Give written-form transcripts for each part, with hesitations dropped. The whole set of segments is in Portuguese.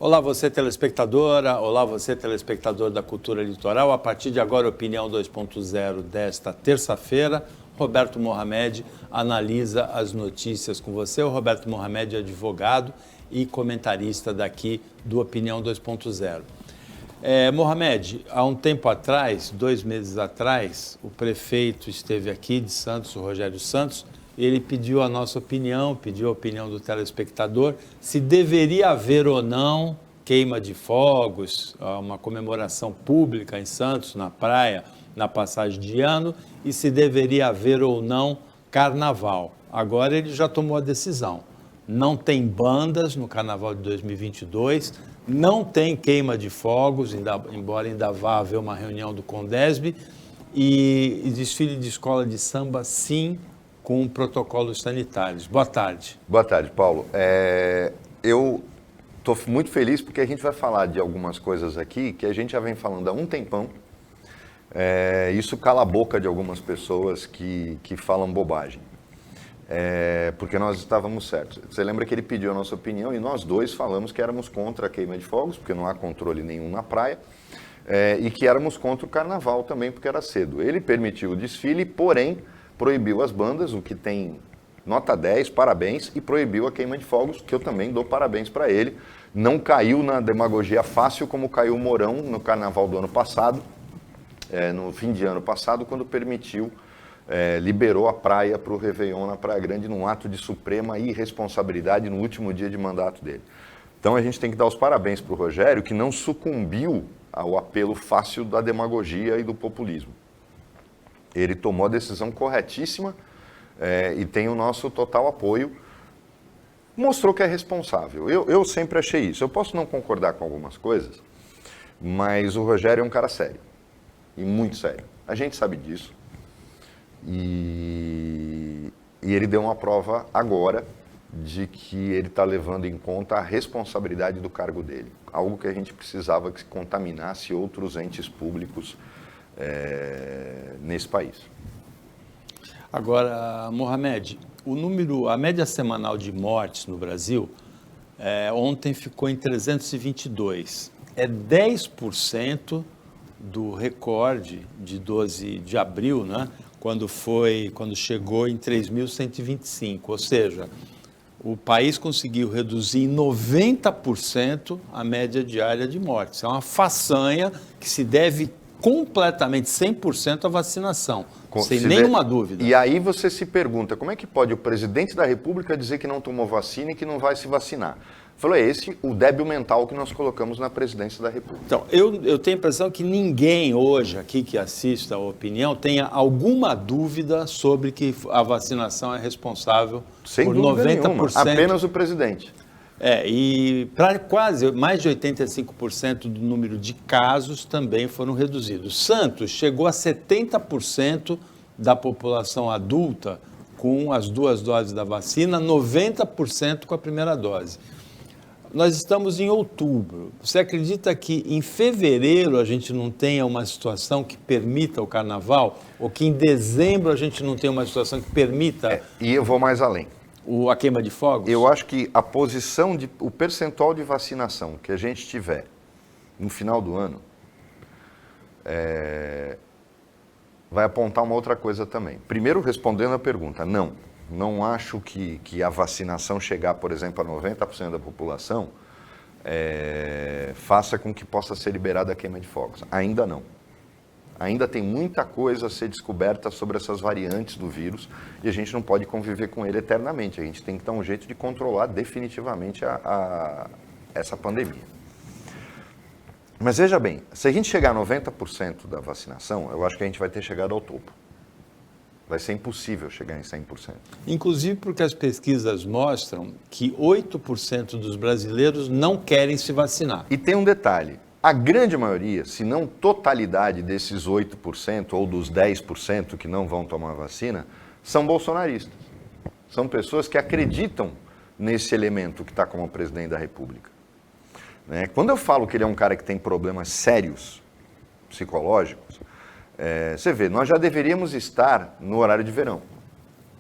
Olá, você telespectadora, olá, você telespectador da Cultura Litoral. A partir de agora, Opinião 2.0 desta terça-feira, Roberto Mohamed analisa as notícias com você. O Roberto Mohamed é advogado e comentarista daqui do Opinião 2.0. Mohamed, há um tempo atrás, 2 meses atrás, o prefeito esteve aqui de Santos, o Rogério Santos. Ele pediu a nossa opinião, pediu a opinião do telespectador, se deveria haver ou não queima de fogos, uma comemoração pública em Santos, na praia, na passagem de ano, e se deveria haver ou não carnaval. Agora ele já tomou a decisão. Não tem bandas no carnaval de 2022, não tem queima de fogos, embora ainda vá haver uma reunião do Condesb, e desfile de escola de samba, sim, com protocolos sanitários. Boa tarde. Boa tarde, Paulo. Eu estou muito feliz porque a gente vai falar de algumas coisas aqui que a gente já vem falando há um tempão. Isso cala a boca de algumas pessoas que falam bobagem. Porque nós estávamos certos. Você lembra que ele pediu a nossa opinião e nós dois falamos que éramos contra a queima de fogos, porque não há controle nenhum na praia, e que éramos contra o carnaval também, porque era cedo. Ele permitiu o desfile, porém proibiu as bandas, o que tem nota 10, parabéns, e proibiu a queima de fogos, que eu também dou parabéns para ele. Não caiu na demagogia fácil como caiu o Mourão no carnaval do ano passado, no fim de ano passado, quando permitiu, liberou a praia para o Réveillon na Praia Grande, num ato de suprema irresponsabilidade no último dia de mandato dele. Então a gente tem que dar os parabéns para o Rogério, que não sucumbiu ao apelo fácil da demagogia e do populismo. Ele tomou a decisão corretíssima e tem o nosso total apoio. Mostrou que é responsável. Eu sempre achei isso. Eu posso não concordar com algumas coisas, mas o Rogério é um cara sério. E muito sério. A gente sabe disso. E ele deu uma prova agora de que ele está levando em conta a responsabilidade do cargo dele. Algo que a gente precisava que se contaminasse outros entes públicos nesse país. Agora, Mohamed, a média semanal de mortes no Brasil, ontem ficou em 322. É 10% do recorde de 12 de abril, né? Quando chegou em 3.125. Ou seja, o país conseguiu reduzir em 90% a média diária de mortes. É uma façanha que se deve completamente, 100% a vacinação, sem nenhuma dúvida. E aí você se pergunta, como é que pode o presidente da República dizer que não tomou vacina e que não vai se vacinar? Falou, é esse o débil mental que nós colocamos na presidência da República. Então, eu tenho a impressão que ninguém hoje aqui que assista a opinião tenha alguma dúvida sobre que a vacinação é responsável sem por dúvida 90%. Nenhuma. Apenas o presidente. E para quase mais de 85% do número de casos também foram reduzidos. Santos chegou a 70% da população adulta com as 2 doses da vacina, 90% com a primeira dose. Nós estamos em outubro. Você acredita que em fevereiro a gente não tenha uma situação que permita o carnaval? Ou que em dezembro a gente não tenha uma situação que permita... E eu vou mais além. A queima de fogos? Eu acho que o percentual de vacinação que a gente tiver no final do ano vai apontar uma outra coisa também. Primeiro, respondendo a pergunta, não acho que a vacinação chegar, por exemplo, a 90% da população faça com que possa ser liberada a queima de fogos. Ainda não. Ainda tem muita coisa a ser descoberta sobre essas variantes do vírus e a gente não pode conviver com ele eternamente. A gente tem que dar um jeito de controlar definitivamente essa pandemia. Mas veja bem, se a gente chegar a 90% da vacinação, eu acho que a gente vai ter chegado ao topo. Vai ser impossível chegar em 100%. Inclusive porque as pesquisas mostram que 8% dos brasileiros não querem se vacinar. E tem um detalhe. A grande maioria, se não totalidade desses 8% ou dos 10% que não vão tomar vacina, são bolsonaristas. São pessoas que acreditam nesse elemento que está como presidente da República. Quando eu falo que ele é um cara que tem problemas sérios, psicológicos, você vê, nós já deveríamos estar no horário de verão.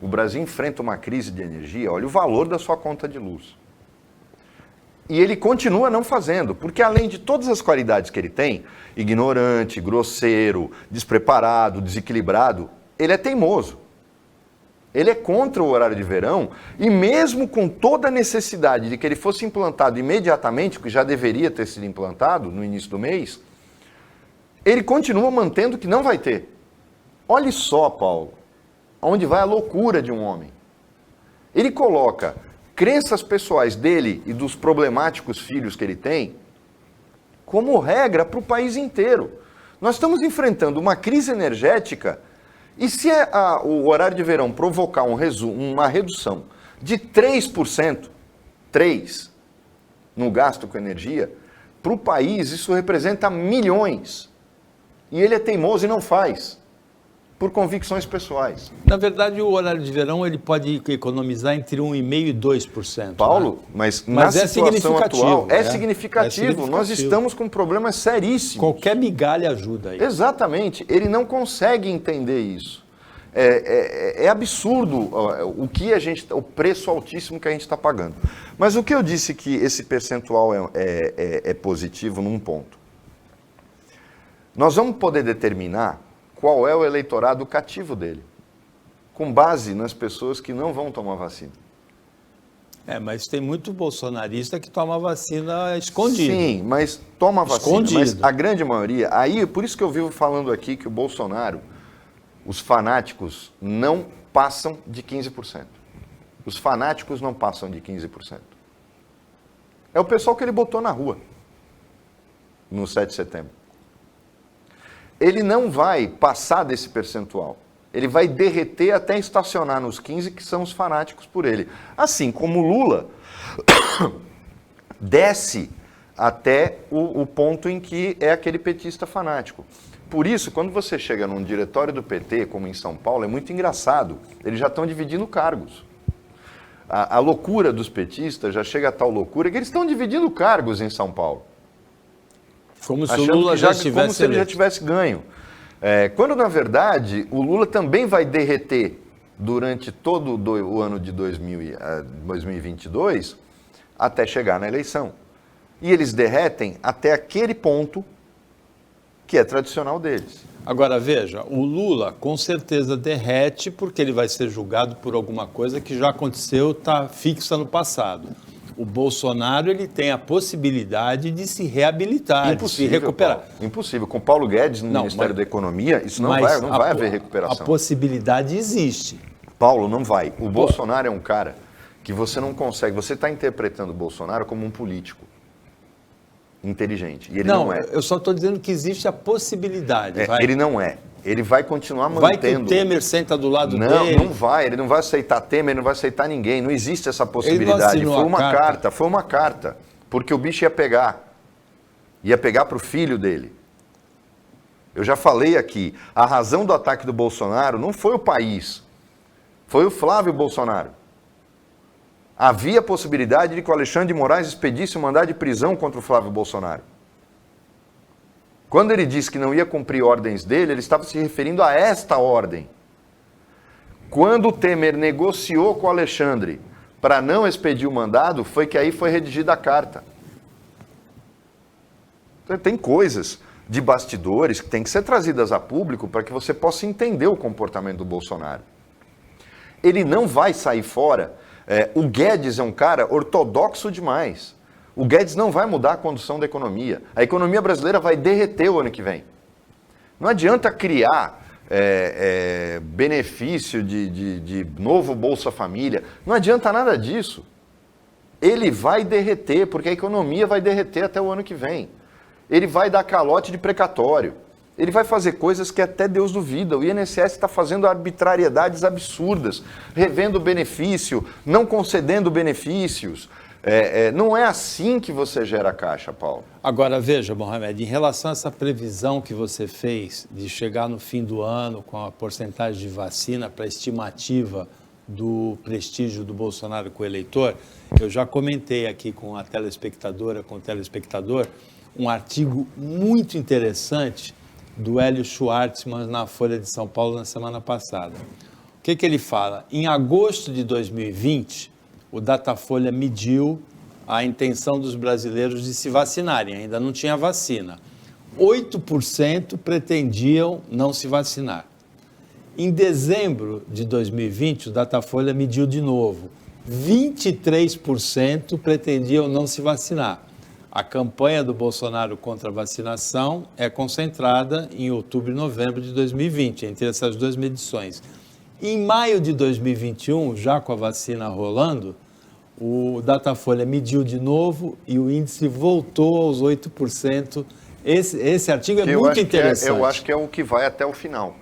O Brasil enfrenta uma crise de energia, olha o valor da sua conta de luz. E ele continua não fazendo, porque além de todas as qualidades que ele tem, ignorante, grosseiro, despreparado, desequilibrado, ele é teimoso. Ele é contra o horário de verão e mesmo com toda a necessidade de que ele fosse implantado imediatamente, que já deveria ter sido implantado no início do mês, ele continua mantendo que não vai ter. Olhe só, Paulo, onde vai a loucura de um homem. Ele coloca crenças pessoais dele e dos problemáticos filhos que ele tem como regra para o país inteiro. Nós estamos enfrentando uma crise energética e se o horário de verão provocar uma redução de 3%, 3% no gasto com energia, para o país isso representa milhões. E ele é teimoso e não faz, por convicções pessoais. Na verdade, o horário de verão ele pode economizar entre 1,5% e 2%. Paulo, né? mas na situação atual é significativo. Nós estamos com problemas seríssimos. Qualquer migalha ajuda aí. Exatamente. Ele não consegue entender isso. É absurdo o preço altíssimo que a gente está pagando. Mas o que eu disse que esse percentual é positivo num ponto. Nós vamos poder determinar qual é o eleitorado cativo dele, com base nas pessoas que não vão tomar vacina. Mas tem muito bolsonarista que toma vacina escondido. Sim, mas toma vacina, escondido. Mas a grande maioria, aí por isso que eu vivo falando aqui que o Bolsonaro, os fanáticos não passam de 15%. Os fanáticos não passam de 15%. É o pessoal que ele botou na rua, no 7 de setembro. Ele não vai passar desse percentual. Ele vai derreter até estacionar nos 15%, que são os fanáticos por ele. Assim como o Lula desce até o ponto em que é aquele petista fanático. Por isso, quando você chega num diretório do PT, como em São Paulo, é muito engraçado. Eles já estão dividindo cargos. A loucura dos petistas já chega a tal loucura que eles estão dividindo cargos em São Paulo. Como se o Lula já tivesse como se ele já tivesse ganho. Quando, na verdade, o Lula também vai derreter durante todo o ano de 2022 até chegar na eleição. E eles derretem até aquele ponto que é tradicional deles. Agora, veja, o Lula com certeza derrete porque ele vai ser julgado por alguma coisa que já aconteceu, está fixa no passado. O Bolsonaro ele tem a possibilidade de se reabilitar, de se recuperar. Paulo, impossível. Com Paulo Guedes no Ministério da Economia, isso não vai haver recuperação. A possibilidade existe. Paulo, não vai. O Bolsonaro é um cara que você não consegue. Você está interpretando o Bolsonaro como um político inteligente. E ele não é. Eu só estou dizendo que existe a possibilidade. Ele não é. Ele vai continuar mantendo. Vai que o Temer senta do lado dele. Não vai. Ele não vai aceitar Temer, ele não vai aceitar ninguém. Não existe essa possibilidade. Foi uma carta. Porque o bicho ia pegar. Ia pegar para o filho dele. Eu já falei aqui. A razão do ataque do Bolsonaro não foi o país. Foi o Flávio Bolsonaro. Havia a possibilidade de que o Alexandre de Moraes expedisse um mandado de prisão contra o Flávio Bolsonaro. Quando ele disse que não ia cumprir ordens dele, ele estava se referindo a esta ordem. Quando o Temer negociou com o Alexandre para não expedir o mandado, foi que aí foi redigida a carta. Então, tem coisas de bastidores que têm que ser trazidas a público para que você possa entender o comportamento do Bolsonaro. Ele não vai sair fora. O Guedes é um cara ortodoxo demais. O Guedes não vai mudar a condução da economia. A economia brasileira vai derreter o ano que vem. Não adianta criar benefício de novo Bolsa Família. Não adianta nada disso. Ele vai derreter, porque a economia vai derreter até o ano que vem. Ele vai dar calote de precatório. Ele vai fazer coisas que até Deus duvida. O INSS está fazendo arbitrariedades absurdas, revendo benefício, não concedendo benefícios. Não é assim que você gera caixa, Paulo. Agora, veja, Mohamed, em relação a essa previsão que você fez de chegar no fim do ano com a porcentagem de vacina para a estimativa do prestígio do Bolsonaro com o eleitor, eu já comentei aqui com a telespectadora, com o telespectador, um artigo muito interessante do Hélio Schwartzman na Folha de São Paulo na semana passada. O que ele fala? Em agosto de 2020, o Datafolha mediu a intenção dos brasileiros de se vacinarem. Ainda não tinha vacina. 8% pretendiam não se vacinar. Em dezembro de 2020, o Datafolha mediu de novo. 23% pretendiam não se vacinar. A campanha do Bolsonaro contra a vacinação é concentrada em outubro e novembro de 2020, entre essas duas medições. Em maio de 2021, já com a vacina rolando, o Datafolha mediu de novo e o índice voltou aos 8%. Esse artigo é muito interessante. Eu acho que é o que vai até o final.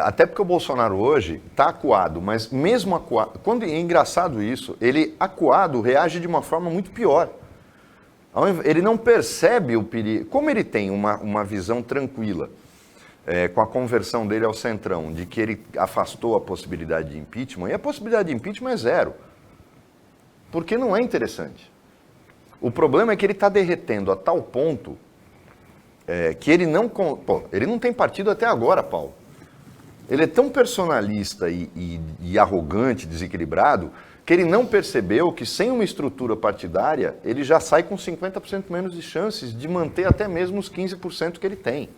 Até porque o Bolsonaro hoje está acuado, mas mesmo acuado, quando é engraçado isso, ele acuado reage de uma forma muito pior. Ele não percebe o perigo. Como ele tem uma visão tranquila, com a conversão dele ao centrão, de que ele afastou a possibilidade de impeachment, e a possibilidade de impeachment é zero. Porque não é interessante. O problema é que ele está derretendo a tal ponto que ele não... ele não tem partido até agora, Paulo. Ele é tão personalista e arrogante, desequilibrado, que ele não percebeu que sem uma estrutura partidária, ele já sai com 50% menos de chances de manter até mesmo os 15% que ele tem.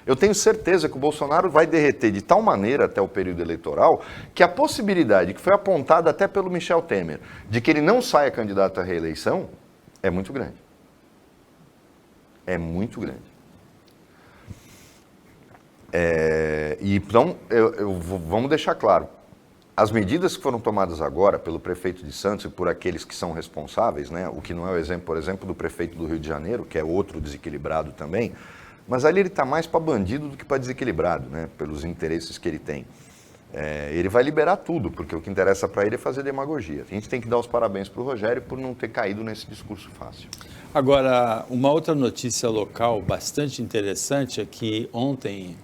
Eu tenho certeza que o Bolsonaro vai derreter de tal maneira até o período eleitoral que a possibilidade, que foi apontada até pelo Michel Temer, de que ele não saia candidato à reeleição, é muito grande. É muito grande. Então, vamos deixar claro. As medidas que foram tomadas agora pelo prefeito de Santos e por aqueles que são responsáveis, né, o que não é o exemplo, por exemplo, do prefeito do Rio de Janeiro, que é outro desequilibrado também, mas ali ele está mais para bandido do que para desequilibrado, né, pelos interesses que ele tem. Ele vai liberar tudo, porque o que interessa para ele é fazer demagogia. A gente tem que dar os parabéns para o Rogério por não ter caído nesse discurso fácil. Agora, uma outra notícia local bastante interessante é que ontem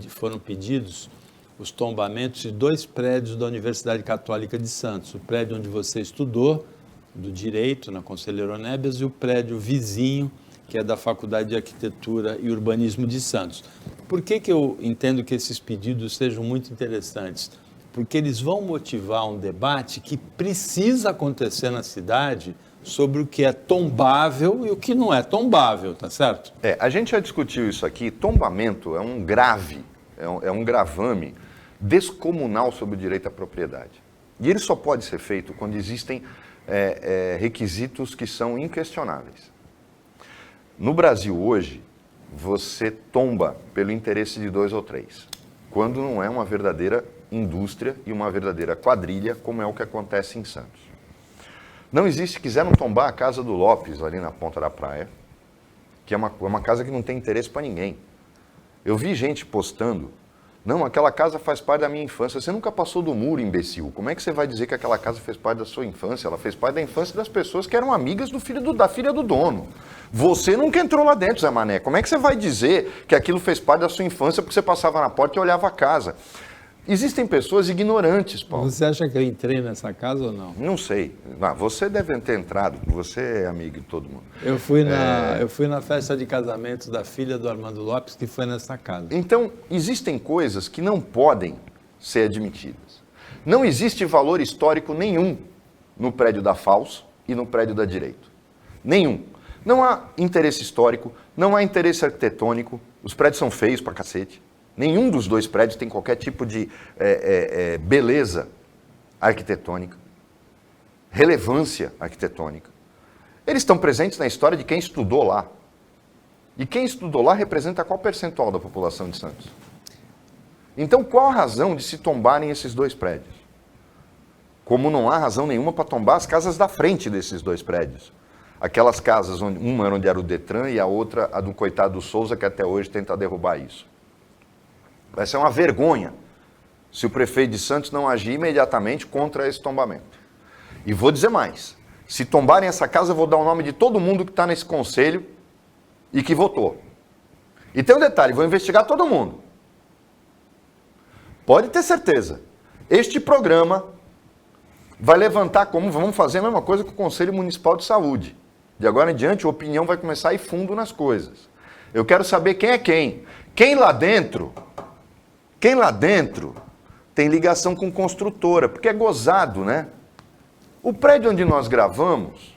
foram pedidos os tombamentos de 2 prédios da Universidade Católica de Santos. O prédio onde você estudou, do Direito, na Conselheiro Onébias, e o prédio vizinho, que é da Faculdade de Arquitetura e Urbanismo de Santos. Por que eu entendo que esses pedidos sejam muito interessantes? Porque eles vão motivar um debate que precisa acontecer na cidade sobre o que é tombável e o que não é tombável, tá certo? A gente já discutiu isso aqui. Tombamento é um grave, é um gravame descomunal sobre o direito à propriedade. E ele só pode ser feito quando existem requisitos que são inquestionáveis. No Brasil hoje, você tomba pelo interesse de 2 ou 3, quando não é uma verdadeira indústria e uma verdadeira quadrilha, como é o que acontece em Santos. Não existe, quiseram tombar a casa do Lopes, ali na ponta da praia, que é uma casa que não tem interesse para ninguém. Eu vi gente postando, não, aquela casa faz parte da minha infância. Você nunca passou do muro, imbecil. Como é que você vai dizer que aquela casa fez parte da sua infância? Ela fez parte da infância das pessoas que eram amigas da filha do dono. Você nunca entrou lá dentro, Zé Mané. Como é que você vai dizer que aquilo fez parte da sua infância porque você passava na porta e olhava a casa? Existem pessoas ignorantes, Paulo. Você acha que eu entrei nessa casa ou não? Não sei. Você deve ter entrado, você é amigo de todo mundo. Eu fui na festa de casamento da filha do Armando Lopes, que foi nessa casa. Então, existem coisas que não podem ser admitidas. Não existe valor histórico nenhum no prédio da FAUS e no prédio da Direito. Nenhum. Não há interesse histórico, não há interesse arquitetônico, os prédios são feios pra cacete. Nenhum dos 2 prédios tem qualquer tipo de beleza arquitetônica, relevância arquitetônica. Eles estão presentes na história de quem estudou lá. E quem estudou lá representa qual percentual da população de Santos? Então, qual a razão de se tombarem esses 2 prédios? Como não há razão nenhuma para tombar as casas da frente desses 2 prédios. Aquelas casas, uma era onde era o Detran e a outra a do coitado do Souza, que até hoje tenta derrubar isso. Vai ser uma vergonha se o prefeito de Santos não agir imediatamente contra esse tombamento. E vou dizer mais, se tombarem essa casa, eu vou dar o nome de todo mundo que está nesse conselho e que votou. E tem um detalhe, vou investigar todo mundo. Pode ter certeza, este programa vai levantar como vamos fazer a mesma coisa com o Conselho Municipal de Saúde. De agora em diante, a opinião vai começar a ir fundo nas coisas. Eu quero saber quem é quem. Quem lá dentro tem ligação com construtora, porque é gozado, né? O prédio onde nós gravamos,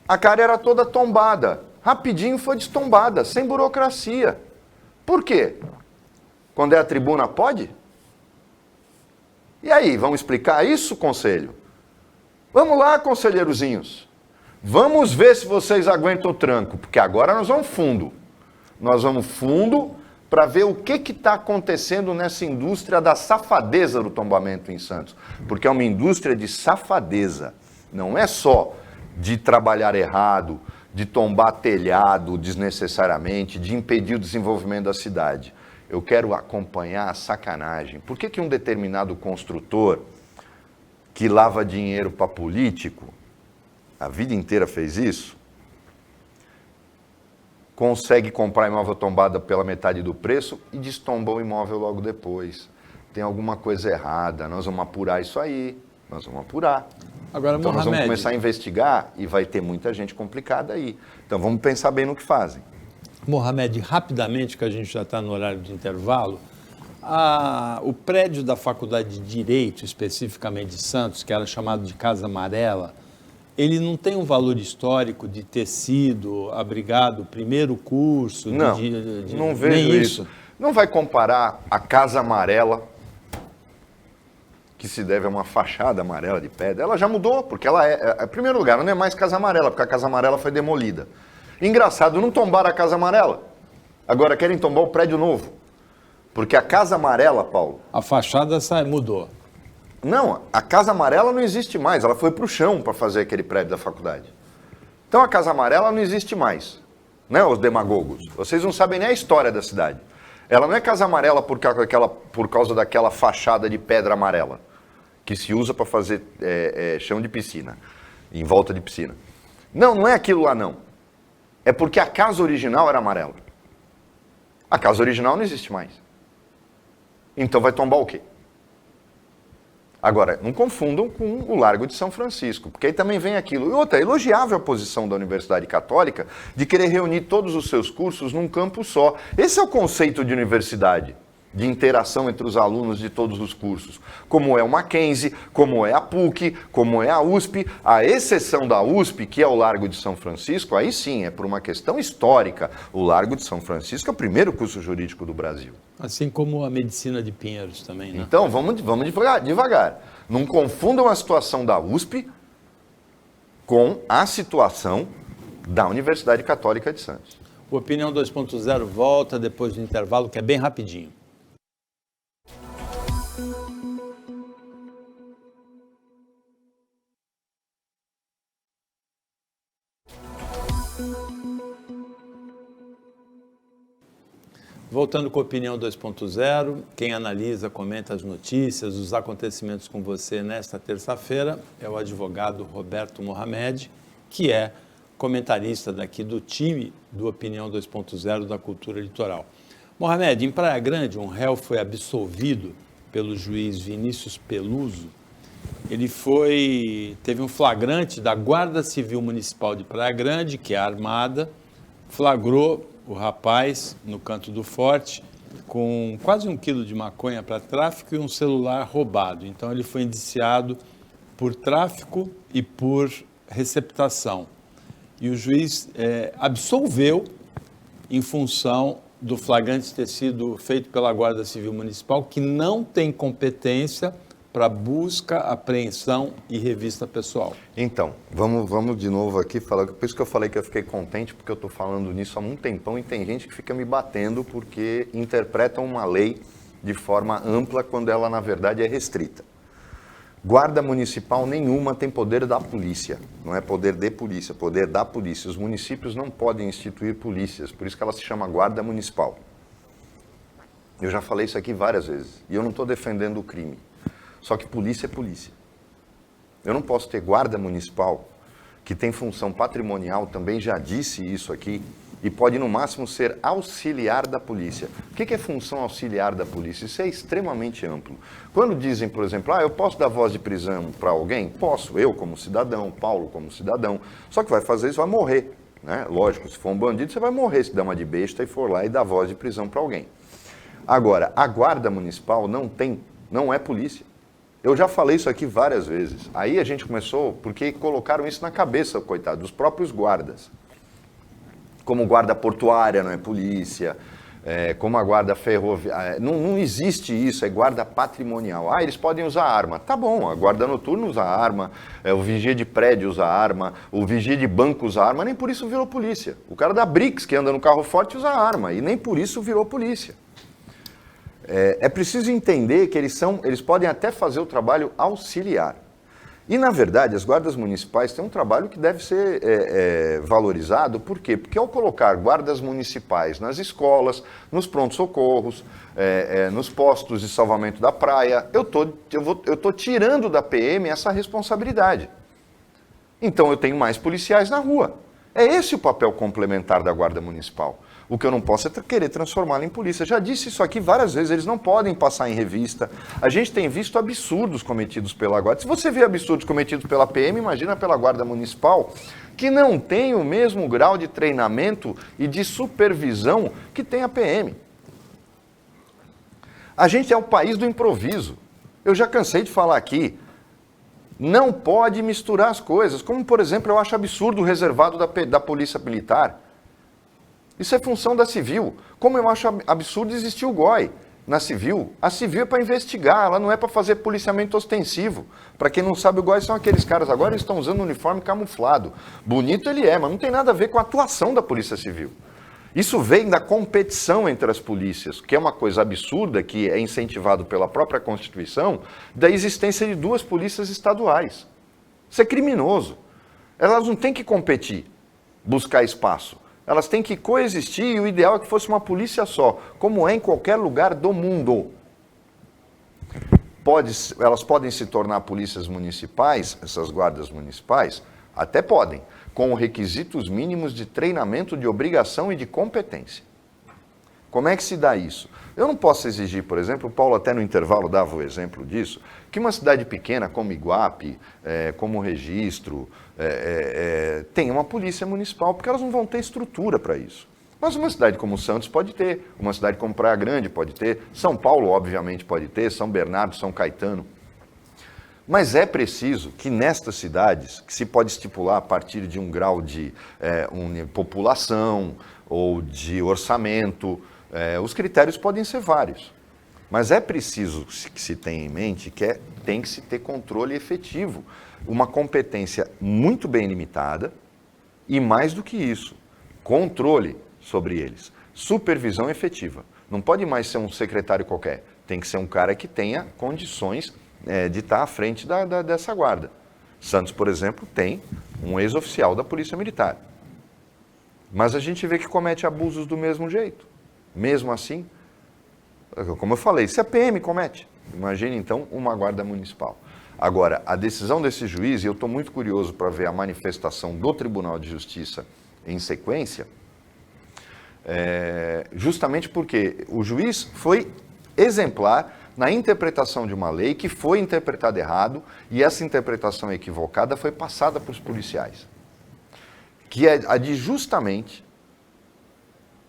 a cara era toda tombada. Rapidinho foi destombada, sem burocracia. Por quê? Quando é a tribuna, pode? E aí, vamos explicar isso, conselho? Vamos lá, conselheirozinhos. Vamos ver se vocês aguentam o tranco, porque agora nós vamos fundo. Nós vamos fundo para ver o que está acontecendo nessa indústria da safadeza do tombamento em Santos. Porque é uma indústria de safadeza. Não é só de trabalhar errado, de tombar telhado desnecessariamente, de impedir o desenvolvimento da cidade. Eu quero acompanhar a sacanagem. Por que um determinado construtor que lava dinheiro para político, a vida inteira fez isso, consegue comprar imóvel tombado pela metade do preço e destomba o imóvel logo depois? Tem alguma coisa errada, nós vamos apurar isso aí, nós vamos apurar. Agora, então nós Mohamed, vamos começar a investigar e vai ter muita gente complicada aí. Então vamos pensar bem no que fazem. Mohamed, rapidamente, que a gente já está no horário de intervalo, o prédio da Faculdade de Direito, especificamente de Santos, que era chamado de Casa Amarela, ele não tem um valor histórico de ter sido abrigado o primeiro curso? Não, não vejo isso. Não vai comparar a Casa Amarela, que se deve a uma fachada amarela de pedra. Ela já mudou, porque ela em primeiro lugar, não é mais Casa Amarela, porque a Casa Amarela foi demolida. Engraçado, não tombaram a Casa Amarela. Agora querem tombar o prédio novo. Porque a Casa Amarela, Paulo... A fachada mudou. Não, a Casa Amarela não existe mais. Ela foi para o chão para fazer aquele prédio da faculdade. Então a Casa Amarela não existe mais. Né, os demagogos? Vocês não sabem nem a história da cidade. Ela não é Casa Amarela por causa daquela fachada de pedra amarela, que se usa para fazer chão de piscina, em volta de piscina. Não, não é aquilo lá não. É porque a casa original era amarela. A casa original não existe mais. Então vai tombar o quê? Agora, não confundam com o Largo de São Francisco, porque aí também vem aquilo. E outra, é elogiável a posição da Universidade Católica de querer reunir todos os seus cursos num campo só. Esse é o conceito de universidade, de interação entre os alunos de todos os cursos. Como é o Mackenzie, como é a PUC, como é a USP. A exceção da USP, que é o Largo de São Francisco, aí sim, é por uma questão histórica. O Largo de São Francisco é o primeiro curso jurídico do Brasil. Assim como a medicina de Pinheiros também, né? Então, vamos devagar. Não confundam a situação da USP com a situação da Universidade Católica de Santos. O Opinião 2.0 volta depois do intervalo, que é bem rapidinho. Voltando com a Opinião 2.0, quem analisa, comenta as notícias, os acontecimentos com você nesta terça-feira é o advogado Roberto Mohamed, que é comentarista daqui do time do Opinião 2.0 da Cultura Litoral. Mohamed, em Praia Grande, um réu foi absolvido pelo juiz Vinícius Peluso. Ele teve um flagrante da Guarda Civil Municipal de Praia Grande, que é armada, flagrou o rapaz no Canto do Forte com quase 1 quilo de maconha para tráfico e um celular roubado. Então ele foi indiciado por tráfico e por receptação. E o juiz absolveu em função do flagrante ter sido feito pela Guarda Civil Municipal, que não tem competência para busca, apreensão e revista pessoal. Então, vamos de novo aqui falar, por isso que eu falei que eu fiquei contente, porque eu estou falando nisso há muito tempão e tem gente que fica me batendo porque interpretam uma lei de forma ampla quando ela, na verdade, é restrita. Guarda municipal nenhuma tem poder da polícia, não é poder de polícia, poder da polícia. Os municípios não podem instituir polícias, por isso que ela se chama Guarda Municipal. Eu já falei isso aqui várias vezes, e eu não estou defendendo o crime. Só que polícia é polícia. Eu não posso ter guarda municipal, que tem função patrimonial, também já disse isso aqui, e pode no máximo ser auxiliar da polícia. O que é função auxiliar da polícia? Isso é extremamente amplo. Quando dizem, por exemplo, eu posso dar voz de prisão para alguém? Posso, eu como cidadão, Paulo como cidadão. Só que vai fazer isso, vai morrer. Né? Lógico, se for um bandido, você vai morrer se der uma de besta e for lá e dar voz de prisão para alguém. Agora, a guarda municipal não é polícia. Eu já falei isso aqui várias vezes. Aí a gente começou, porque colocaram isso na cabeça, coitado, dos próprios guardas. Como guarda portuária não é polícia, como a guarda ferroviária. Não existe isso, é guarda patrimonial. Ah, eles podem usar arma. Tá bom, a guarda noturna usa arma, o vigia de prédio usa arma, o vigia de banco usa arma, nem por isso virou polícia. O cara da Brix, que anda no carro forte, usa arma, e nem por isso virou polícia. É preciso entender que eles podem até fazer o trabalho auxiliar. E, na verdade, as guardas municipais têm um trabalho que deve ser valorizado. Por quê? Porque ao colocar guardas municipais nas escolas, nos prontos-socorros, nos postos de salvamento da praia, eu tô tirando da PM essa responsabilidade. Então, eu tenho mais policiais na rua. É esse o papel complementar da Guarda Municipal. O que eu não posso é querer transformá-la em polícia. Já disse isso aqui várias vezes, eles não podem passar em revista. A gente tem visto absurdos cometidos pela Guarda. Se você vê absurdos cometidos pela PM, imagina pela Guarda Municipal, que não tem o mesmo grau de treinamento e de supervisão que tem a PM. A gente é o país do improviso. Eu já cansei de falar aqui. Não pode misturar as coisas. Como, por exemplo, eu acho absurdo o reservado da Polícia Militar. Isso é função da civil. Como eu acho absurdo existir o GOI na civil. A civil é para investigar, ela não é para fazer policiamento ostensivo. Para quem não sabe, o GOI são aqueles caras, agora eles estão usando uniforme camuflado. Bonito ele é, mas não tem nada a ver com a atuação da Polícia Civil. Isso vem da competição entre as polícias, que é uma coisa absurda, que é incentivado pela própria Constituição, da existência de duas polícias estaduais. Isso é criminoso. Elas não têm que competir, buscar espaço. Elas têm que coexistir e o ideal é que fosse uma polícia só, como é em qualquer lugar do mundo. Elas podem se tornar polícias municipais, essas guardas municipais? Até podem, com requisitos mínimos de treinamento, de obrigação e de competência. Como é que se dá isso? Eu não posso exigir, por exemplo, o Paulo até no intervalo dava o exemplo disso, que uma cidade pequena como Iguape, como Registro, tenha uma polícia municipal, porque elas não vão ter estrutura para isso. Mas uma cidade como Santos pode ter, uma cidade como Praia Grande pode ter, São Paulo, obviamente, pode ter, São Bernardo, São Caetano. Mas é preciso que nestas cidades, que se pode estipular a partir de um grau de população ou de orçamento, os critérios podem ser vários. Mas é preciso que se tenha em mente que tem que se ter controle efetivo, uma competência muito bem limitada e, mais do que isso, controle sobre eles, supervisão efetiva. Não pode mais ser um secretário qualquer, tem que ser um cara que tenha condições de estar à frente dessa guarda. Santos, por exemplo, tem um ex-oficial da Polícia Militar. Mas a gente vê que comete abusos do mesmo jeito. Mesmo assim, como eu falei, se a PM comete, imagine então uma guarda municipal. Agora, a decisão desse juiz, e eu estou muito curioso para ver a manifestação do Tribunal de Justiça em sequência, justamente porque o juiz foi exemplar na interpretação de uma lei que foi interpretada errado e essa interpretação equivocada foi passada para os policiais, que é a de justamente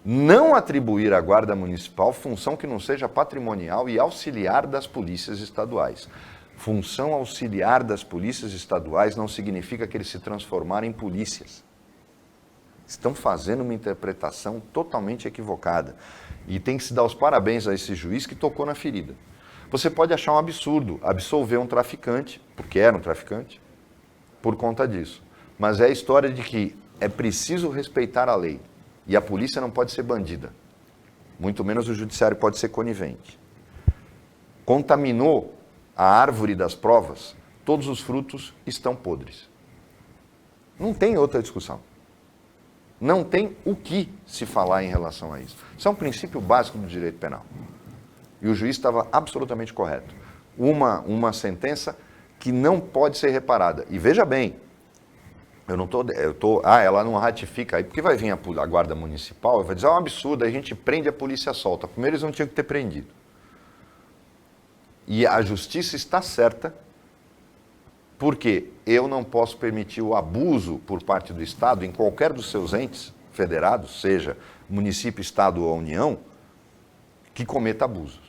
não atribuir à Guarda Municipal função que não seja patrimonial e auxiliar das polícias estaduais. Função auxiliar das polícias estaduais não significa que eles se transformaram em polícias. Estão fazendo uma interpretação totalmente equivocada. E tem que se dar os parabéns a esse juiz que tocou na ferida. Você pode achar um absurdo absolver um traficante, porque era um traficante, por conta disso. Mas é a história de que é preciso respeitar a lei. E a polícia não pode ser bandida. Muito menos o judiciário pode ser conivente. Contaminou a árvore das provas, todos os frutos estão podres. Não tem outra discussão. Não tem o que se falar em relação a isso. Isso é um princípio básico do direito penal. E o juiz estava absolutamente correto. Uma sentença que não pode ser reparada. E veja bem, ela não ratifica, aí porque vai vir a guarda municipal e vai dizer, é um absurdo, a gente prende, a polícia solta. Primeiro eles não tinham que ter prendido. E a justiça está certa, porque eu não posso permitir o abuso por parte do Estado em qualquer dos seus entes federados, seja município, Estado ou União, que cometa abusos.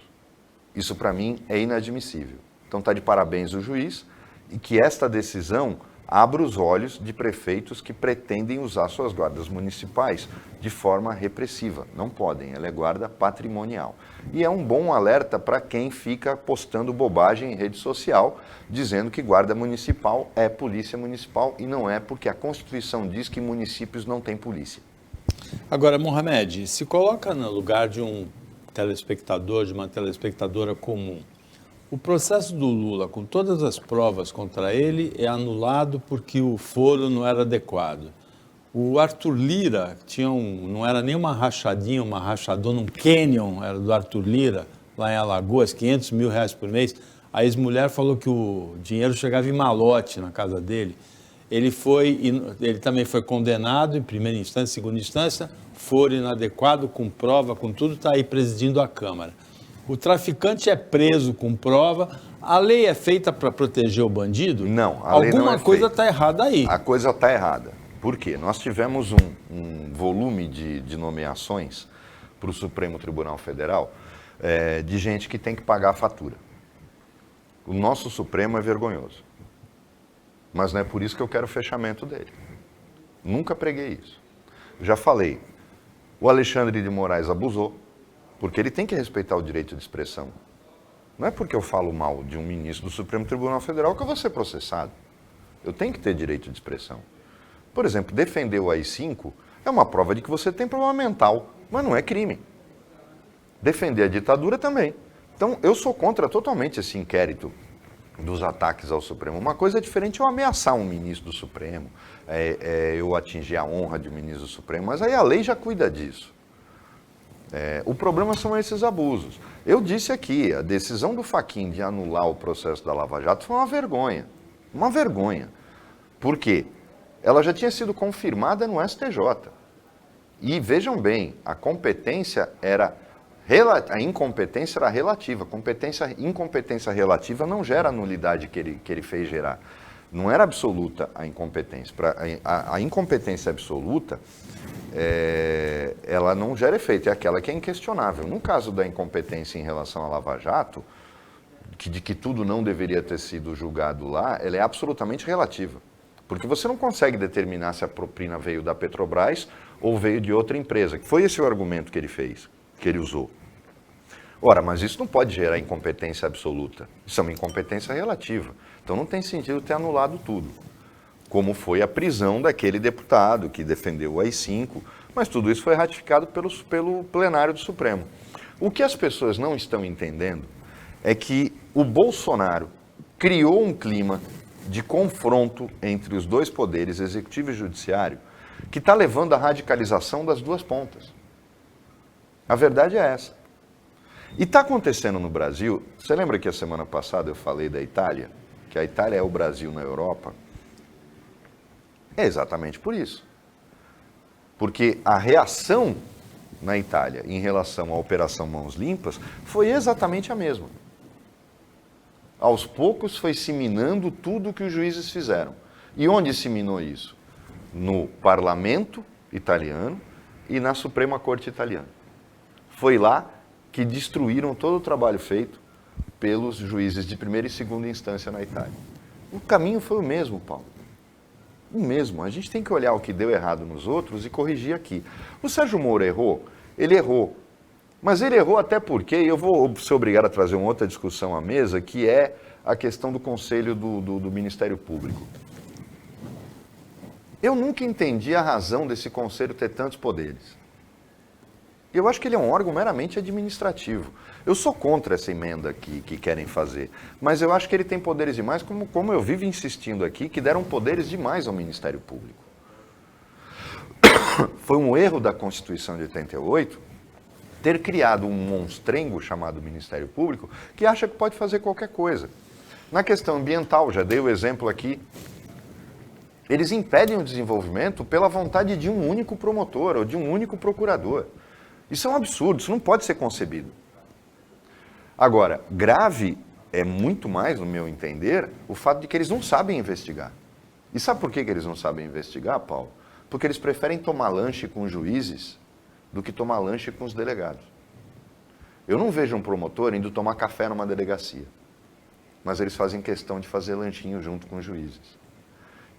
Isso para mim é inadmissível. Então está de parabéns o juiz, e que esta decisão abra os olhos de prefeitos que pretendem usar suas guardas municipais de forma repressiva. Não podem, ela é guarda patrimonial. E é um bom alerta para quem fica postando bobagem em rede social, dizendo que guarda municipal é polícia municipal, e não é, porque a Constituição diz que municípios não têm polícia. Agora, Mohamed, se coloca no lugar de um telespectador, de uma telespectadora comum. O processo do Lula, com todas as provas contra ele, é anulado porque o foro não era adequado. O Arthur Lira tinha não era nem uma rachadinha, uma rachadona, um canyon, era do Arthur Lira, lá em Alagoas, R$500 mil por mês. A ex-mulher falou que o dinheiro chegava em malote na casa dele. Ele também foi condenado em primeira instância, segunda instância, foro inadequado, com prova, com tudo, está aí presidindo a Câmara. O traficante é preso com prova. A lei é feita para proteger o bandido? Não, a lei não é feita. Alguma coisa está errada aí. A coisa está errada. Por quê? Nós tivemos um volume de nomeações para o Supremo Tribunal Federal de gente que tem que pagar a fatura. O nosso Supremo é vergonhoso. Mas não é por isso que eu quero o fechamento dele. Nunca preguei isso. Já falei, o Alexandre de Moraes abusou, porque ele tem que respeitar o direito de expressão. Não é porque eu falo mal de um ministro do Supremo Tribunal Federal que eu vou ser processado. Eu tenho que ter direito de expressão. Por exemplo, defender o AI-5 é uma prova de que você tem problema mental, mas não é crime. Defender a ditadura também. Então, eu sou contra totalmente esse inquérito dos ataques ao Supremo. Uma coisa é diferente eu ameaçar um ministro do Supremo, eu atingir a honra de um ministro do Supremo, mas aí a lei já cuida disso. O problema são esses abusos. Eu disse aqui, a decisão do Fachin de anular o processo da Lava Jato foi uma vergonha. Uma vergonha. Por quê? Ela já tinha sido confirmada no STJ. E vejam bem, a incompetência era relativa. Incompetência relativa não gera a nulidade que ele fez gerar. Não era absoluta a incompetência. A incompetência absoluta, ela não gera efeito, é aquela que é inquestionável. No caso da incompetência em relação à Lava Jato, de que tudo não deveria ter sido julgado lá, ela é absolutamente relativa. Porque você não consegue determinar se a propina veio da Petrobras ou veio de outra empresa. Foi esse o argumento que ele fez, que ele usou. Ora, mas isso não pode gerar incompetência absoluta. Isso é uma incompetência relativa. Então não tem sentido ter anulado tudo. Como foi a prisão daquele deputado que defendeu o AI-5, mas tudo isso foi ratificado pelo plenário do Supremo. O que as pessoas não estão entendendo é que o Bolsonaro criou um clima de confronto entre os dois poderes, executivo e judiciário, que está levando à radicalização das duas pontas. A verdade é essa. E está acontecendo no Brasil, você lembra que a semana passada eu falei da Itália? Que a Itália é o Brasil na Europa? É exatamente por isso. Porque a reação na Itália em relação à Operação Mãos Limpas foi exatamente a mesma. Aos poucos foi se minando tudo o que os juízes fizeram. E onde se minou isso? No parlamento italiano e na Suprema Corte italiana. Foi lá que destruíram todo o trabalho feito pelos juízes de primeira e segunda instância na Itália. O caminho foi o mesmo, Paulo. O mesmo. A gente tem que olhar o que deu errado nos outros e corrigir aqui. O Sérgio Moro errou? Ele errou. Mas ele errou até porque, e eu vou ser obrigado a trazer uma outra discussão à mesa, que é a questão do Conselho do Ministério Público. Eu nunca entendi a razão desse Conselho ter tantos poderes. Eu acho que ele é um órgão meramente administrativo. Eu sou contra essa emenda que querem fazer, mas eu acho que ele tem poderes demais, como eu vivo insistindo aqui, que deram poderes demais ao Ministério Público. Foi um erro da Constituição de 88 ter criado um monstrengo chamado Ministério Público que acha que pode fazer qualquer coisa. Na questão ambiental, já dei o exemplo aqui, eles impedem o desenvolvimento pela vontade de um único promotor ou de um único procurador. Isso é um absurdo, isso não pode ser concebido. Agora, grave é muito mais, no meu entender, o fato de que eles não sabem investigar. E sabe por que eles não sabem investigar, Paulo? Porque eles preferem tomar lanche com os juízes do que tomar lanche com os delegados. Eu não vejo um promotor indo tomar café numa delegacia. mas eles fazem questão de fazer lanchinho junto com os juízes.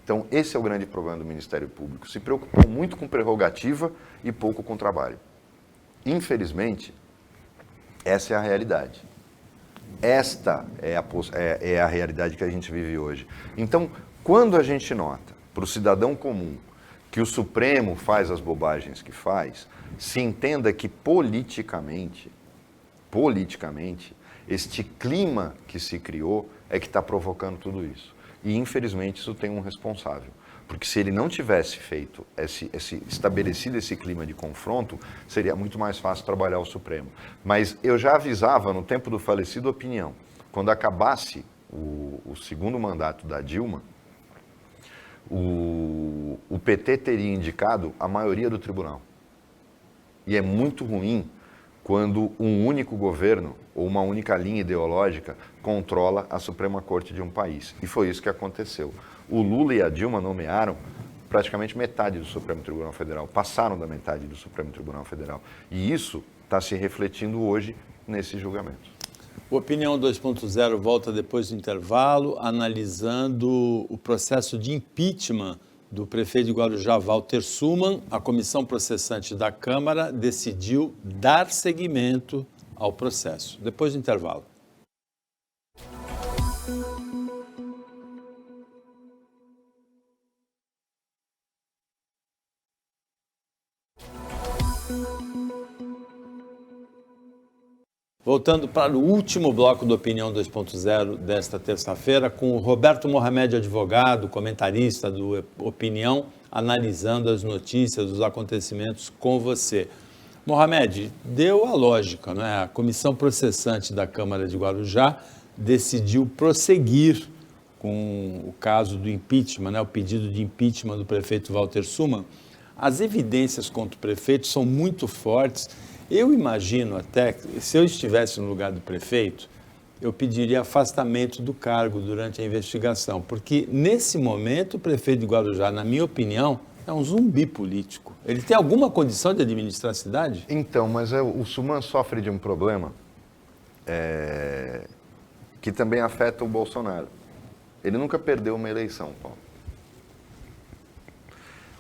Então, esse é o grande problema do Ministério Público. Se preocupam muito com prerrogativa e pouco com trabalho. Infelizmente, essa é a realidade. Esta é a realidade que a gente vive hoje. Então, quando a gente nota, para o cidadão comum, que o Supremo faz as bobagens que faz, se entenda que politicamente, este clima que se criou é que está provocando tudo isso. E, infelizmente, isso tem um responsável. Porque se ele não tivesse feito, estabelecido esse clima de confronto, seria muito mais fácil trabalhar o Supremo. Mas eu já avisava no tempo do falecido Opinião, quando acabasse o segundo mandato da Dilma, o PT teria indicado a maioria do tribunal. E é muito ruim quando um único governo ou uma única linha ideológica controla a Suprema Corte de um país. E foi isso que aconteceu. O Lula e a Dilma nomearam praticamente metade do Supremo Tribunal Federal, passaram da metade do Supremo Tribunal Federal. E isso está se refletindo hoje nesses julgamentos. O Opinião 2.0 volta depois do intervalo, analisando o processo de impeachment do prefeito de Guarujá, Walter Suman. A comissão processante da Câmara decidiu dar seguimento ao processo. Depois do intervalo. Voltando para o último bloco do Opinião 2.0 desta terça-feira, com o Roberto Mohamed, advogado, comentarista do Opinião, analisando as notícias, os acontecimentos com você. Mohamed, deu a lógica, né? A comissão processante da Câmara de Guarujá decidiu prosseguir com o caso do impeachment, né? O pedido de impeachment do prefeito Walter Suman. As evidências contra o prefeito são muito fortes. Eu imagino até que, se eu estivesse no lugar do prefeito, eu pediria afastamento do cargo durante a investigação, porque nesse momento o prefeito de Guarujá, na minha opinião, é um zumbi político. Ele tem alguma condição de administrar a cidade? Então, mas o Suman sofre de um problema que também afeta o Bolsonaro. Ele nunca perdeu uma eleição, Paulo.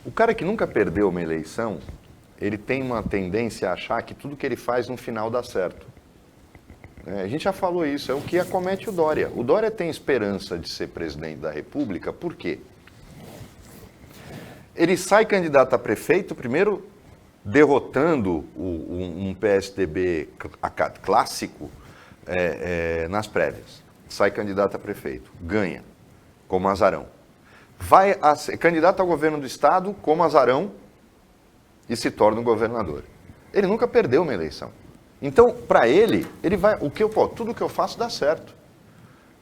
O cara que nunca perdeu uma eleição, ele tem uma tendência a achar que tudo que ele faz no final dá certo. A gente já falou isso, é o que acomete o Dória. O Dória tem esperança de ser presidente da República, por quê? Ele sai candidato a prefeito, primeiro derrotando um PSDB clássico nas prévias. Sai candidato a prefeito, ganha, como azarão. Vai ser candidato ao governo do estado, como azarão, e se torna um governador. Ele nunca perdeu uma eleição. Então, para ele vai, tudo que eu faço dá certo.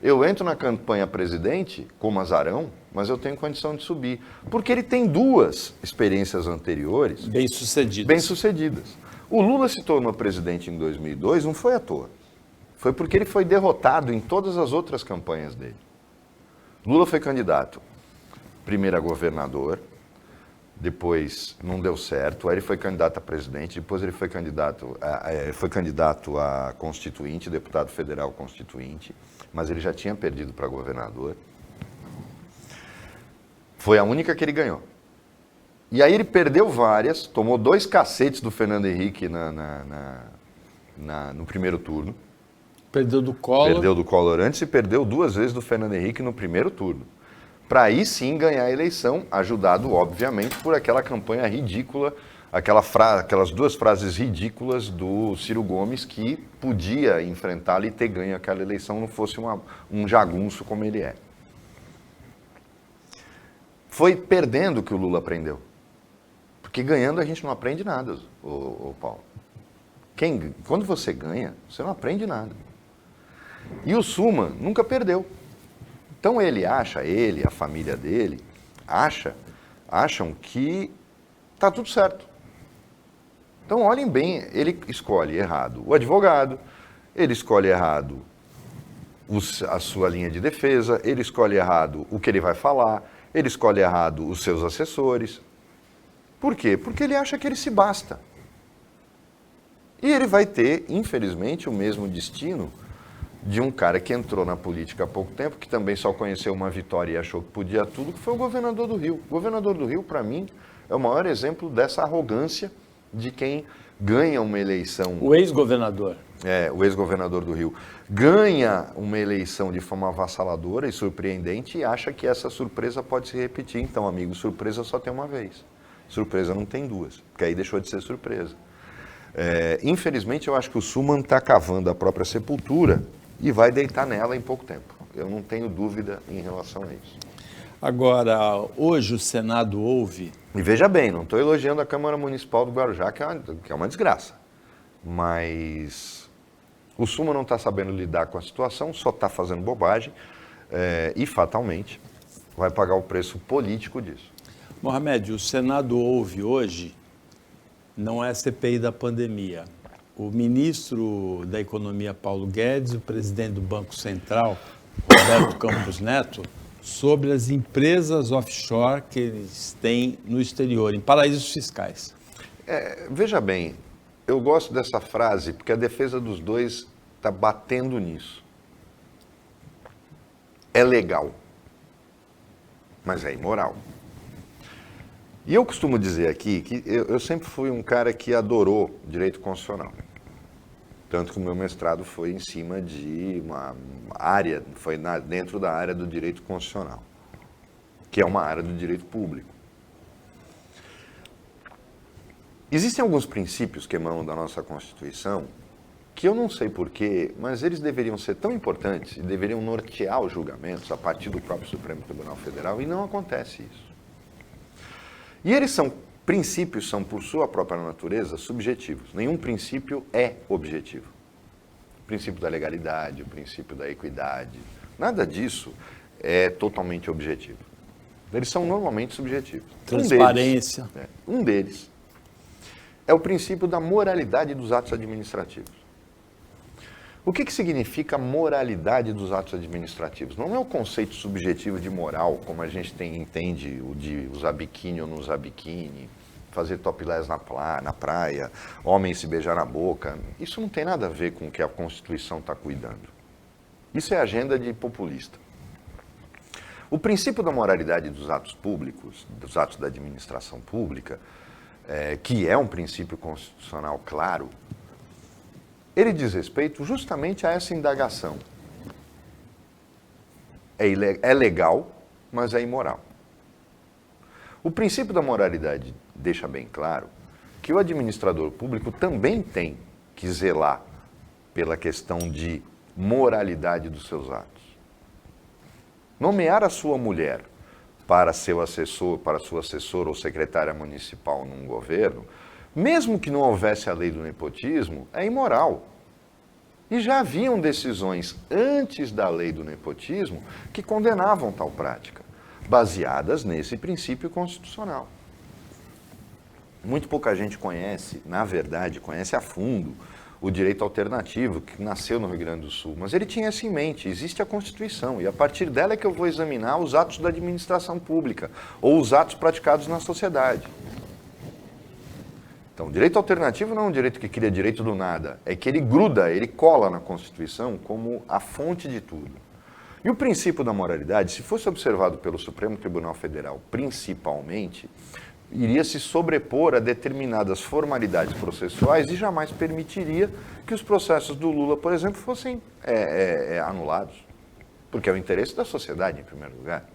Eu entro na campanha presidente como azarão, mas eu tenho condição de subir. Porque ele tem duas experiências anteriores bem-sucedidas. O Lula se tornou presidente em 2002, não foi à toa. Foi porque ele foi derrotado em todas as outras campanhas dele. Lula foi candidato, primeiro a governador, depois não deu certo, aí ele foi candidato a presidente, depois ele foi candidato a constituinte, deputado federal constituinte, mas ele já tinha perdido para governador. Foi a única que ele ganhou. E aí ele perdeu várias, tomou 2 cacetes do Fernando Henrique no primeiro turno. Perdeu do Collor. Perdeu do Collor antes e perdeu 2 vezes do Fernando Henrique no primeiro turno. Para aí sim ganhar a eleição, ajudado, obviamente, por aquela campanha ridícula, aquelas 2 frases ridículas do Ciro Gomes, que podia enfrentá-lo e ter ganho aquela eleição, não fosse um jagunço como ele é. Foi perdendo que o Lula aprendeu. Porque ganhando a gente não aprende nada, ô Paulo. Quando você ganha, você não aprende nada. E o Suman nunca perdeu. Então a família dele, acham que está tudo certo. Então olhem bem, ele escolhe errado o advogado, ele escolhe errado a sua linha de defesa, ele escolhe errado o que ele vai falar, ele escolhe errado os seus assessores. Por quê? Porque ele acha que ele se basta. E ele vai ter, infelizmente, o mesmo destino de um cara que entrou na política há pouco tempo, que também só conheceu uma vitória e achou que podia tudo, que foi o governador do Rio. O governador do Rio, para mim, é o maior exemplo dessa arrogância de quem ganha uma eleição. O ex-governador. O ex-governador do Rio. Ganha uma eleição de forma avassaladora e surpreendente e acha que essa surpresa pode se repetir. Então, amigo, surpresa só tem uma vez. Surpresa não tem duas, porque aí deixou de ser surpresa. Infelizmente, eu acho que o Suman está cavando a própria sepultura e vai deitar nela em pouco tempo. Eu não tenho dúvida em relação a isso. Agora, hoje o Senado ouve... E veja bem, não estou elogiando a Câmara Municipal do Guarujá, que é uma desgraça. Mas o Suman não está sabendo lidar com a situação, só está fazendo bobagem e, fatalmente, vai pagar o preço político disso. Mohamed, o Senado ouve hoje, não é a CPI da pandemia. O ministro da Economia, Paulo Guedes, o presidente do Banco Central, Roberto Campos Neto, sobre as empresas offshore que eles têm no exterior, em paraísos fiscais. Veja bem, eu gosto dessa frase porque a defesa dos dois está batendo nisso. É legal, mas é imoral. E eu costumo dizer aqui que eu sempre fui um cara que adorou direito constitucional. Tanto que o meu mestrado foi em cima de uma área, foi dentro da área do direito constitucional, que é uma área do direito público. Existem alguns princípios que emanam da nossa Constituição que eu não sei porquê, mas eles deveriam ser tão importantes e deveriam nortear os julgamentos a partir do próprio Supremo Tribunal Federal, e não acontece isso. E princípios são, por sua própria natureza, subjetivos. Nenhum princípio é objetivo. O princípio da legalidade, o princípio da equidade, nada disso é totalmente objetivo. Eles são normalmente subjetivos. Transparência. Um deles é o princípio da moralidade dos atos administrativos. O que significa moralidade dos atos administrativos? Não é o conceito subjetivo de moral, como a gente entende o de usar biquíni ou não usar biquíni, fazer topless na praia, homem se beijar na boca. Isso não tem nada a ver com o que a Constituição está cuidando. Isso é agenda de populista. O princípio da moralidade dos atos públicos, dos atos da administração pública, que é um princípio constitucional claro, ele diz respeito justamente a essa indagação. É legal, mas é imoral. O princípio da moralidade deixa bem claro que o administrador público também tem que zelar pela questão de moralidade dos seus atos. Nomear a sua mulher para seu assessor, para sua assessora ou secretária municipal num governo, mesmo que não houvesse a lei do nepotismo, é imoral. E já haviam decisões antes da lei do nepotismo que condenavam tal prática, baseadas nesse princípio constitucional. Muito pouca gente conhece, na verdade, conhece a fundo o direito alternativo que nasceu no Rio Grande do Sul, mas ele tinha isso em mente, existe a Constituição, e a partir dela é que eu vou examinar os atos da administração pública, ou os atos praticados na sociedade. Então, o direito alternativo não é um direito que cria direito do nada, é que ele gruda, ele cola na Constituição como a fonte de tudo. E o princípio da moralidade, se fosse observado pelo Supremo Tribunal Federal, principalmente, iria se sobrepor a determinadas formalidades processuais e jamais permitiria que os processos do Lula, por exemplo, fossem anulados. Porque é o interesse da sociedade, em primeiro lugar.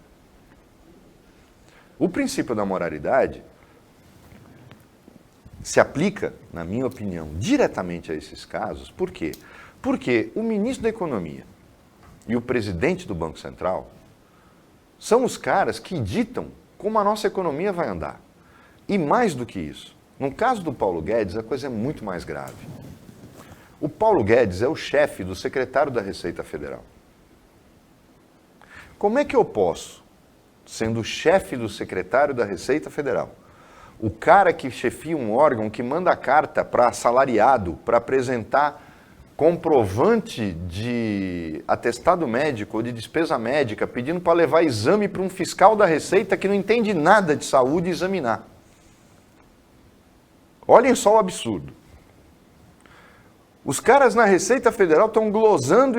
O princípio da moralidade se aplica, na minha opinião, diretamente a esses casos. Por quê? Porque o ministro da Economia e o presidente do Banco Central são os caras que ditam como a nossa economia vai andar. E mais do que isso, no caso do Paulo Guedes, a coisa é muito mais grave. O Paulo Guedes é o chefe do secretário da Receita Federal. Como é que eu posso, sendo o chefe do secretário da Receita Federal, o cara que chefia um órgão que manda carta para assalariado para apresentar comprovante de atestado médico ou de despesa médica, pedindo para levar exame para um fiscal da Receita que não entende nada de saúde examinar? Olhem só o absurdo. Os caras na Receita Federal estão glosando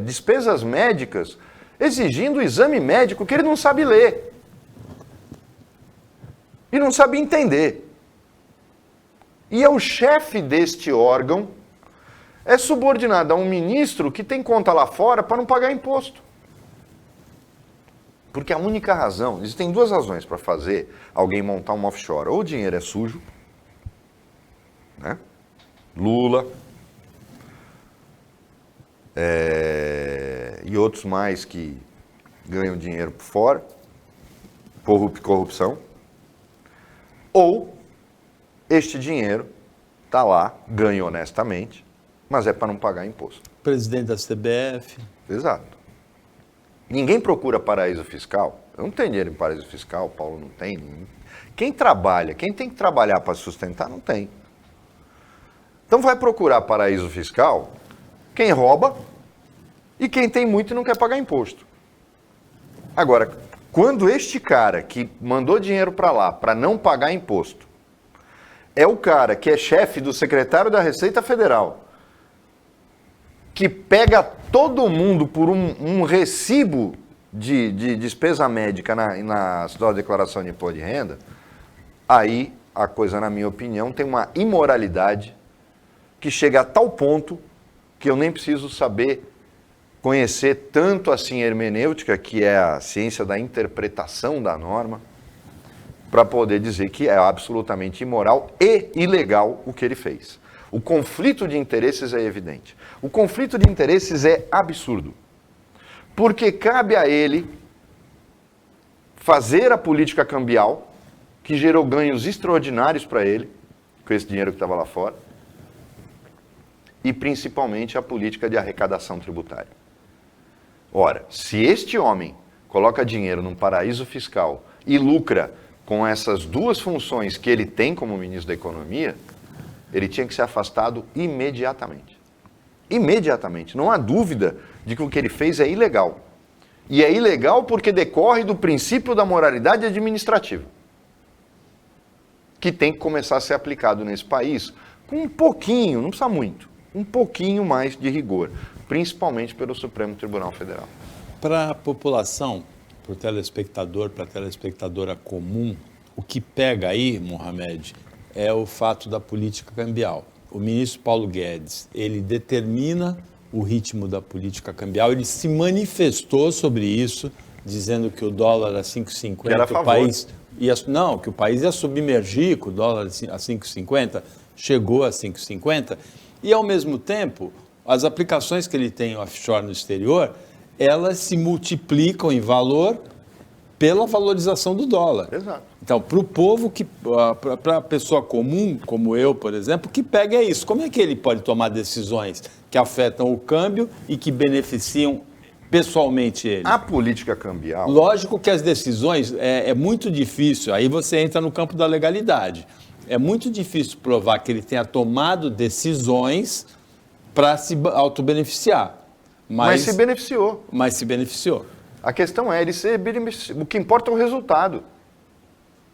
despesas médicas, exigindo o exame médico que ele não sabe ler. E não sabe entender. E é o chefe deste órgão, é subordinado a um ministro que tem conta lá fora para não pagar imposto. Porque a única razão, existem duas razões para fazer alguém montar uma offshore. Ou o dinheiro é sujo, né? Lula, e outros mais que ganham dinheiro por fora, corrupção. Ou este dinheiro está lá, ganha honestamente, mas é para não pagar imposto. Presidente da CBF. Exato. Ninguém procura paraíso fiscal. Eu não tenho dinheiro em paraíso fiscal, o Paulo não tem. Quem trabalha, quem tem que trabalhar para sustentar, não tem. Então vai procurar paraíso fiscal quem rouba e quem tem muito e não quer pagar imposto. Agora, quando este cara que mandou dinheiro para lá para não pagar imposto é o cara que é chefe do secretário da Receita Federal, que pega todo mundo por um recibo de despesa médica na sua declaração de imposto de renda, aí a coisa, na minha opinião, tem uma imoralidade que chega a tal ponto que eu nem preciso saber conhecer tanto assim a hermenêutica, que é a ciência da interpretação da norma, para poder dizer que é absolutamente imoral e ilegal o que ele fez. O conflito de interesses é evidente. O conflito de interesses é absurdo. Porque cabe a ele fazer a política cambial, que gerou ganhos extraordinários para ele, com esse dinheiro que estava lá fora, e principalmente a política de arrecadação tributária. Ora, se este homem coloca dinheiro num paraíso fiscal e lucra com essas duas funções que ele tem como ministro da Economia, ele tinha que ser afastado imediatamente. Imediatamente. Não há dúvida de que o que ele fez é ilegal. E é ilegal porque decorre do princípio da moralidade administrativa, que tem que começar a ser aplicado nesse país com um pouquinho, não precisa muito, um pouquinho mais de rigor, principalmente pelo Supremo Tribunal Federal. Para a população, para o telespectador, para a telespectadora comum, o que pega aí, Mohamed, é o fato da política cambial. O ministro Paulo Guedes, ele determina o ritmo da política cambial, ele se manifestou sobre isso, dizendo que o dólar a 5,50, o país ia, não, que o país ia submergir com o dólar a 5,50, chegou a 5,50, e ao mesmo tempo, as aplicações que ele tem offshore no exterior, elas se multiplicam em valor pela valorização do dólar. Exato. Então, para o povo, para a pessoa comum, como eu, por exemplo, que pega é isso. Como é que ele pode tomar decisões que afetam o câmbio e que beneficiam pessoalmente ele? A política cambial... Lógico que as decisões é muito difícil, aí você entra no campo da legalidade. É muito difícil provar que ele tenha tomado decisões para se autobeneficiar. Mas se beneficiou. Mas se beneficiou. A questão é, o que importa é o resultado.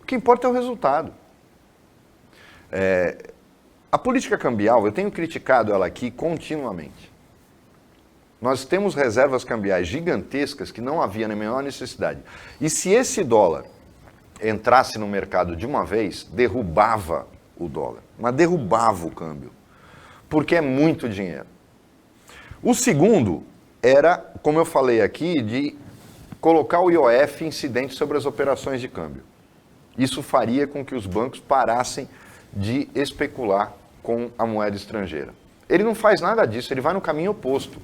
O que importa é o resultado. A política cambial, eu tenho criticado ela aqui continuamente. Nós temos reservas cambiais gigantescas que não havia na menor necessidade. E se esse dólar entrasse no mercado de uma vez, derrubava o dólar, mas derrubava o câmbio, porque é muito dinheiro. O segundo era, como eu falei aqui, de colocar o IOF incidente sobre as operações de câmbio. Isso faria com que os bancos parassem de especular com a moeda estrangeira. Ele não faz nada disso, ele vai no caminho oposto.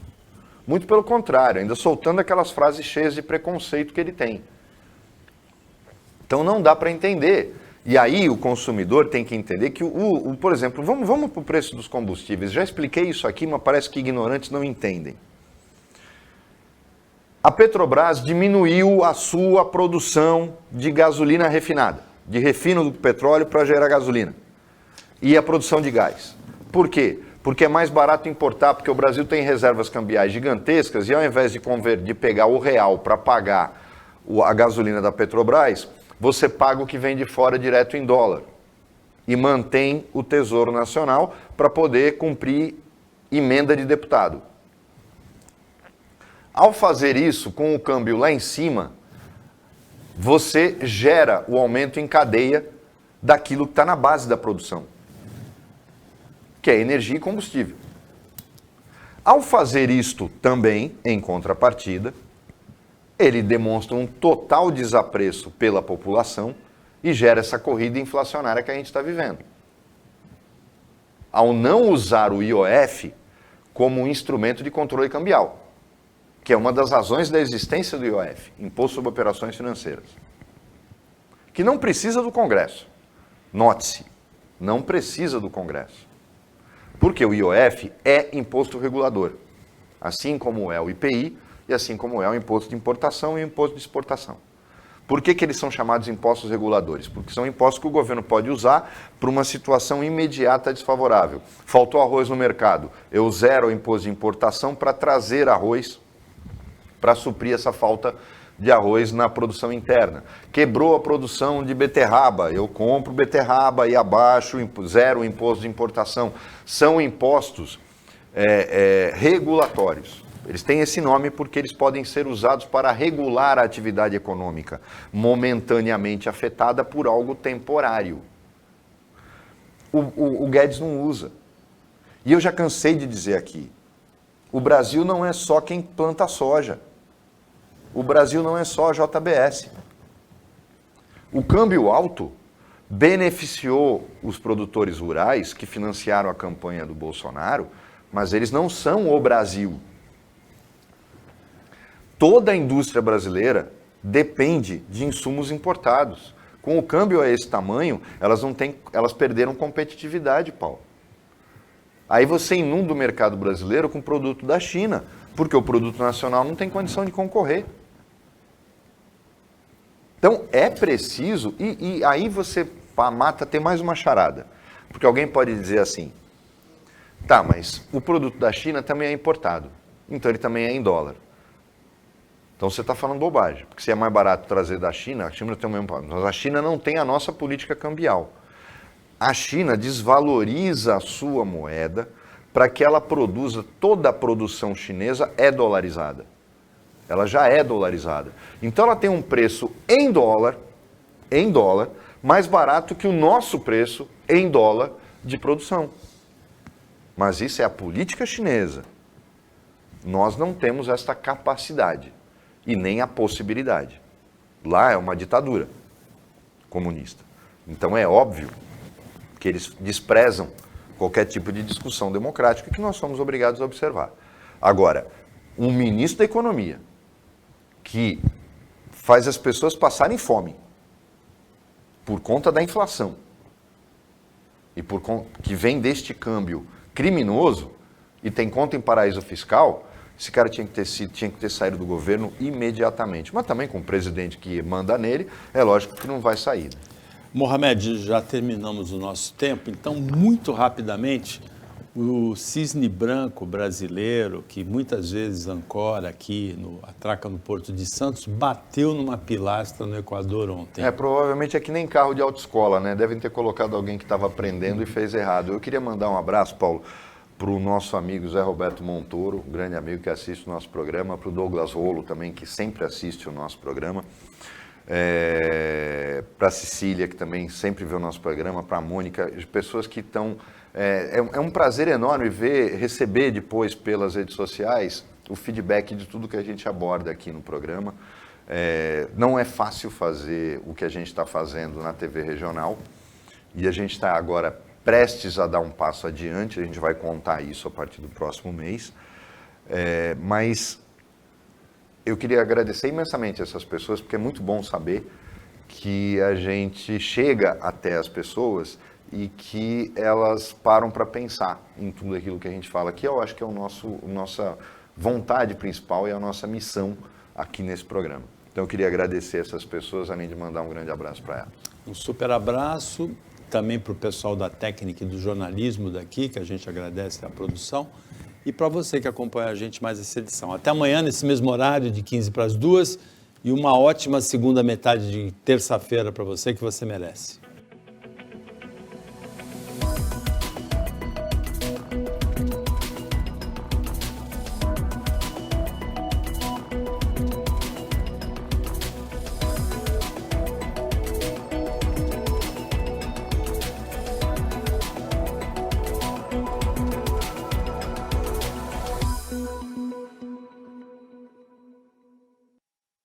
Muito pelo contrário, ainda soltando aquelas frases cheias de preconceito que ele tem. Então não dá para entender. E aí o consumidor tem que entender que, por exemplo, vamos para o preço dos combustíveis. Já expliquei isso aqui, mas parece que ignorantes não entendem. A Petrobras diminuiu a sua produção de gasolina refinada, de refino do petróleo para gerar gasolina. E a produção de gás. Por quê? Porque é mais barato importar, porque o Brasil tem reservas cambiais gigantescas e ao invés de pegar o real para pagar a gasolina da Petrobras, você paga o que vem de fora direto em dólar. e mantém o Tesouro Nacional para poder cumprir emenda de deputado. Ao fazer isso, com o câmbio lá em cima, você gera o aumento em cadeia daquilo que está na base da produção, que é energia e combustível. Ao fazer isto também, em contrapartida, ele demonstra um total desapreço pela população e gera essa corrida inflacionária que a gente está vivendo. Ao não usar o IOF como um instrumento de controle cambial, que é uma das razões da existência do IOF, Imposto sobre Operações Financeiras, que não precisa do Congresso. Note-se, não precisa do Congresso. Porque o IOF é imposto regulador, assim como é o IPI e assim como é o imposto de importação e o imposto de exportação. Por que eles são chamados impostos reguladores? Porque são impostos que o governo pode usar para uma situação imediata desfavorável. Faltou arroz no mercado, eu zero o imposto de importação para trazer arroz para suprir essa falta de arroz na produção interna. Quebrou a produção de beterraba, eu compro beterraba e abaixo, zero o imposto de importação. São impostos regulatórios. Eles têm esse nome porque eles podem ser usados para regular a atividade econômica, momentaneamente afetada por algo temporário. O Guedes não usa. E eu já cansei de dizer aqui, o Brasil não é só quem planta soja. O Brasil não é só a JBS. O câmbio alto beneficiou os produtores rurais que financiaram a campanha do Bolsonaro, mas eles não são o Brasil. Toda a indústria brasileira depende de insumos importados. Com o câmbio a esse tamanho, elas perderam competitividade, Paulo. Aí você inunda o mercado brasileiro com produto da China, porque o produto nacional não tem condição de concorrer. Então é preciso, e aí você mata até mais uma charada. Porque alguém pode dizer assim, tá, mas o produto da China também é importado, então ele também é em dólar. Então você está falando bobagem, porque se é mais barato trazer da China, a China tem o mesmo problema. Mas a China não tem a nossa política cambial. A China desvaloriza a sua moeda para que ela produza, toda a produção chinesa é dolarizada. Ela já é dolarizada. Então ela tem um preço em dólar, mais barato que o nosso preço em dólar de produção. Mas isso é a política chinesa. Nós não temos esta capacidade e nem a possibilidade. Lá é uma ditadura comunista. Então é óbvio que eles desprezam qualquer tipo de discussão democrática que nós somos obrigados a observar. Agora, um ministro da Economia que faz as pessoas passarem fome por conta da inflação e que vem deste câmbio criminoso e tem conta em paraíso fiscal, esse cara tinha que ter saído do governo imediatamente. Mas também com o presidente que manda nele, é lógico que não vai sair. Né? Mohamed, já terminamos o nosso tempo, então muito rapidamente, o cisne branco brasileiro, que muitas vezes ancora aqui, atraca no Porto de Santos, bateu numa pilastra no Equador ontem. Provavelmente é que nem carro de autoescola, né? Devem ter colocado alguém que estava aprendendo e fez errado. Eu queria mandar um abraço, Paulo, para o nosso amigo Zé Roberto Montoro, um grande amigo que assiste o nosso programa, para o Douglas Rolo também, que sempre assiste o nosso programa, para a Cecília, que também sempre vê o nosso programa, para a Mônica, pessoas que estão... É um prazer enorme receber depois pelas redes sociais o feedback de tudo que a gente aborda aqui no programa. Não é fácil fazer o que a gente está fazendo na TV regional e a gente está agora prestes a dar um passo adiante, a gente vai contar isso a partir do próximo mês, mas eu queria agradecer imensamente essas pessoas, porque é muito bom saber que a gente chega até as pessoas e que elas param para pensar em tudo aquilo que a gente fala aqui. Eu acho que é nossa vontade principal e a nossa missão aqui nesse programa. Então eu queria agradecer essas pessoas, além de mandar um grande abraço para elas. Um super abraço também para o pessoal da técnica e do jornalismo daqui, que a gente agradece a produção, e para você que acompanha a gente mais essa edição. Até amanhã, nesse mesmo horário, de 15 para as 2, e uma ótima segunda metade de terça-feira para você, que você merece.